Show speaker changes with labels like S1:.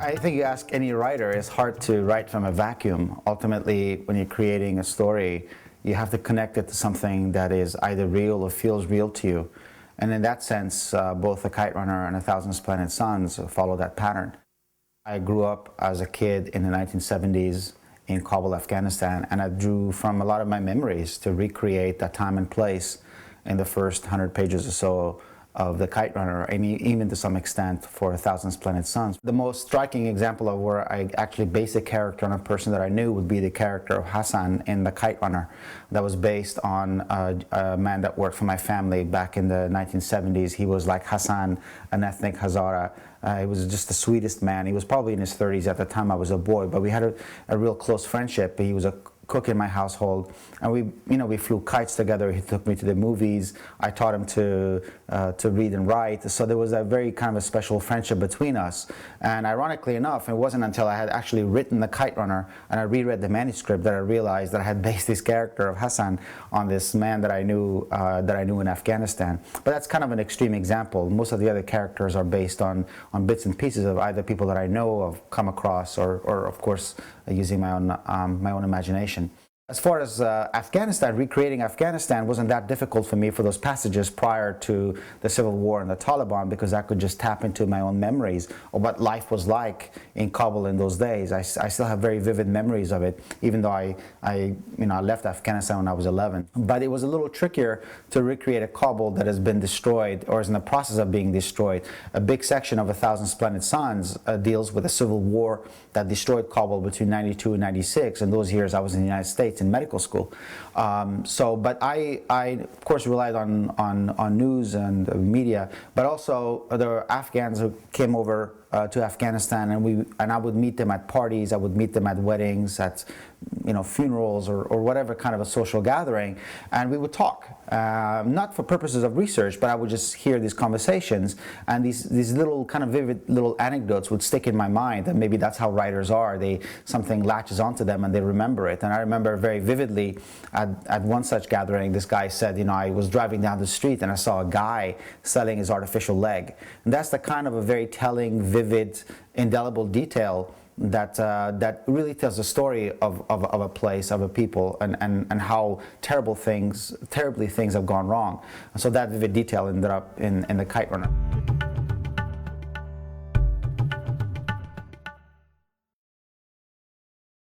S1: I think you ask any writer, it's hard to write from a vacuum. Ultimately, when you're creating a story, you have to connect it to something that is either real or feels real to you. And in that sense, both The Kite Runner and A Thousand Splendid Suns follow that pattern. I grew up as a kid in the 1970s in Kabul, Afghanistan, and I drew from a lot of my memories to recreate that time and place in the first 100 pages or so of The Kite Runner, and even to some extent for A Thousand Splendid Suns. The most striking example of where I actually based a character on a person that I knew would be the character of Hassan in The Kite Runner. That was based on a man that worked for my family back in the 1970s. He was like Hassan, an ethnic Hazara. He was just the sweetest man. He was probably in his 30s at the time I was a boy, but we had a real close friendship. He was a cook in my household, and we flew kites together. He took me to the movies. I taught him to read and write. So there was a very kind of a special friendship between us. And ironically enough, it wasn't until I had actually written The Kite Runner and I reread the manuscript that I realized that I had based this character of Hassan on this man that I knew in Afghanistan. But that's kind of an extreme example. Most of the other characters are based on bits and pieces of either people that I know of, come across, or of course using my own imagination. As far as Afghanistan, recreating Afghanistan wasn't that difficult for me for those passages prior to the Civil War and the Taliban, because I could just tap into my own memories of what life was like in Kabul in those days. I still have very vivid memories of it, even though I left Afghanistan when I was 11. But it was a little trickier to recreate a Kabul that has been destroyed or is in the process of being destroyed. A big section of A Thousand Splendid Suns deals with a civil war that destroyed Kabul between 92 and 96. In those years, I was in the United States in medical school. But I of course relied on news and media, but also there were Afghans who came over to Afghanistan, and I would meet them at parties, I would meet them at weddings, at funerals, or whatever kind of a social gathering, and we would talk, not for purposes of research, but I would just hear these conversations, and these little kind of vivid little anecdotes would stick in my mind, and maybe that's how writers are. Something latches onto them and they remember it. And I remember very vividly at one such gathering, this guy said, I was driving down the street and I saw a guy selling his artificial leg. And that's the kind of a very telling, vivid, indelible detail that really tells the story of a place, of a people, and how terribly things have gone wrong. And so that vivid detail ended up in The Kite Runner.